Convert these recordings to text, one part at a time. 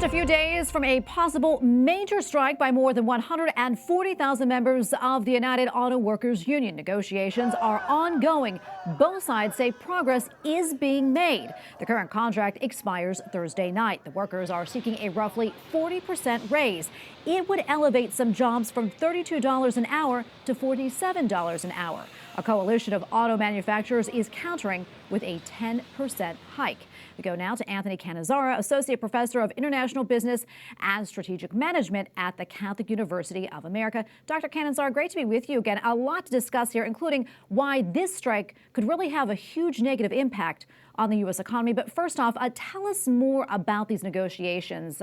Just a few days from a possible major strike by more than 140,000 members of the United Auto Workers Union. Negotiations are ongoing. Both sides say progress is being made. The current contract expires Thursday night. The workers are seeking a roughly 40% raise. It would elevate some jobs from $32 an hour to $47 an hour. A coalition of auto manufacturers is countering with a 10% hike. We go now to Anthony Cannizzaro, Associate Professor of International Business and Strategic Management at the Catholic University of America. Dr. Cannizzaro, great to be with you again. A lot to discuss here, including why this strike could really have a huge negative impact on the U.S. economy. But first off, tell us more about these negotiations.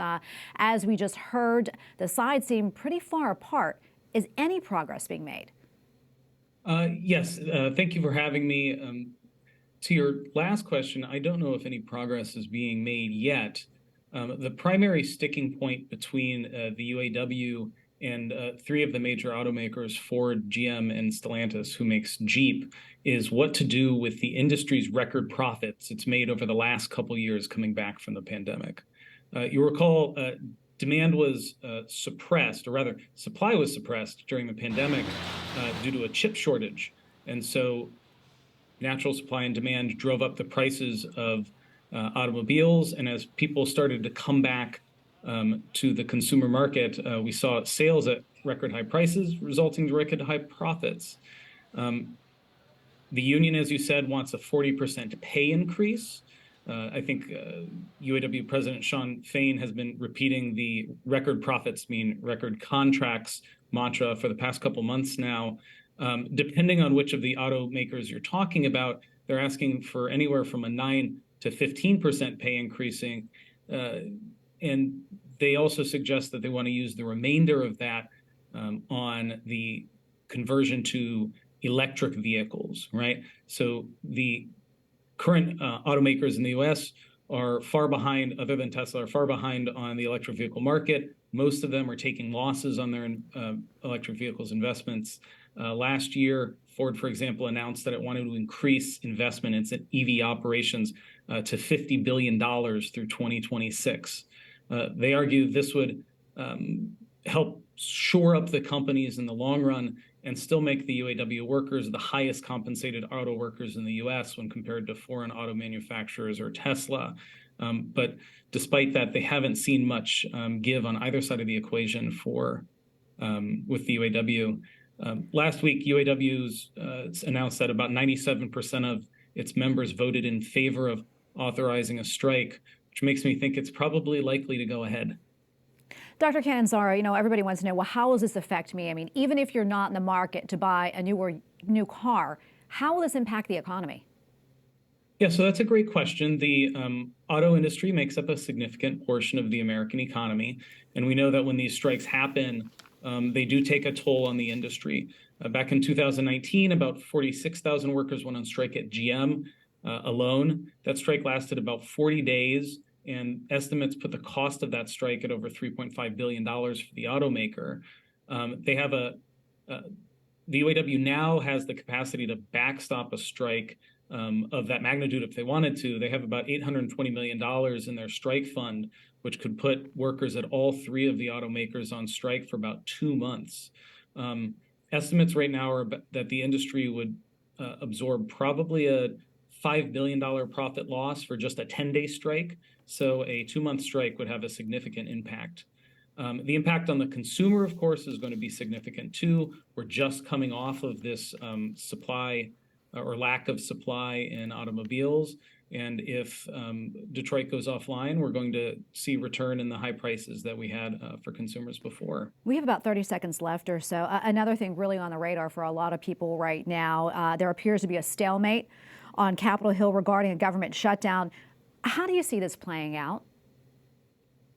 As we just heard, the sides seem pretty far apart. Is any progress being made? Yes, thank you for having me. To your last question, I don't know if any progress is being made yet. The primary sticking point between the UAW and three of the major automakers, Ford, GM, and Stellantis, who makes Jeep, is what to do with the industry's record profits it's made over the last couple years coming back from the pandemic. You recall demand was suppressed, or rather, supply was suppressed during the pandemic due to a chip shortage. And so natural supply and demand drove up the prices of automobiles. And as people started to come back to the consumer market, we saw sales at record high prices, resulting in record high profits. The union, as you said, wants a 40% pay increase. I think UAW President Shawn Fain has been repeating the record profits mean record contracts mantra for the past couple months now. Depending on which of the automakers you're talking about, they're asking for anywhere from a 9 to 15% pay increasing. And they also suggest that they want to use the remainder of that on the conversion to electric vehicles, right? So the current automakers in the US are far behind, other than Tesla, are far behind on the electric vehicle market. Most of them are taking losses on their electric vehicles investments. Last year, Ford, for example, announced that it wanted to increase investment in its EV operations to $50 billion through 2026. They argue this would help shore up the companies in the long run and still make the UAW workers the highest compensated auto workers in the US when compared to foreign auto manufacturers or Tesla. But despite that, they haven't seen much give on either side of the equation for with the UAW. Last week, UAW's announced that about 97% of its members voted in favor of authorizing a strike, which makes me think it's probably likely to go ahead. Dr. Cannizzaro, everybody wants to know, well, how will this affect me? I mean, even if you're not in the market to buy a new car, how will this impact the economy? Yeah, so that's a great question. The auto industry makes up a significant portion of the American economy. And we know that when these strikes happen, they do take a toll on the industry. Back in 2019, about 46,000 workers went on strike at GM alone. That strike lasted about 40 days, and estimates put the cost of that strike at over $3.5 billion for the automaker. The UAW now has the capacity to backstop a strike of that magnitude if they wanted to. They have about $820 million in their strike fund, which could put workers at all three of the automakers on strike for about 2 months. Estimates right now are that the industry would absorb probably a $5 billion profit loss for just a 10-day strike. So a 2-month strike would have a significant impact. The impact on the consumer, of course, is going to be significant too. We're just coming off of this supply or lack of supply in automobiles. And if Detroit goes offline, we're going to see return in the high prices that we had for consumers before. We have about 30 seconds left or so. Another thing really on the radar for a lot of people right now, there appears to be a stalemate on Capitol Hill regarding a government shutdown. How do you see this playing out?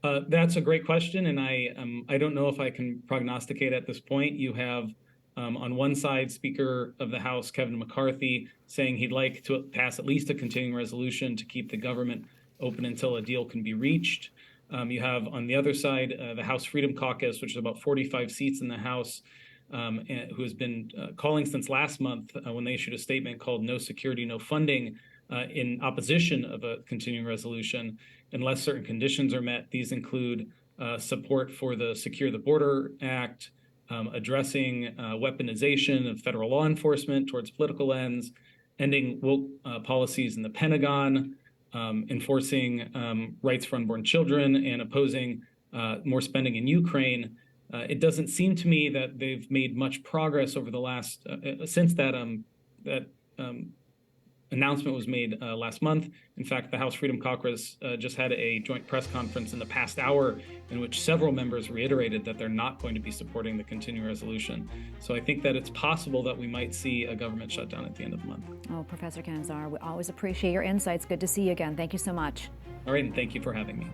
That's a great question, and I don't know if I can prognosticate at this point. You have on one side, Speaker of the House Kevin McCarthy saying he'd like to pass at least a continuing resolution to keep the government open until a deal can be reached. You have on the other side the House Freedom Caucus, which is about 45 seats in the House, who has been calling since last month when they issued a statement called "No Security, No Funding" in opposition of a continuing resolution unless certain conditions are met. These include support for the Secure the Border Act, addressing weaponization of federal law enforcement towards political ends, ending woke policies in the Pentagon, enforcing rights for unborn children, and opposing more spending in Ukraine. It doesn't seem to me that they've made much progress over the last since that announcement was made last month. In fact, the House Freedom Caucus just had a joint press conference in the past hour in which several members reiterated that they're not going to be supporting the continuing resolution. So I think that it's possible that we might see a government shutdown at the end of the month. Oh, Professor Cannizzaro, we always appreciate your insights. Good to see you again. Thank you so much. All right, and thank you for having me.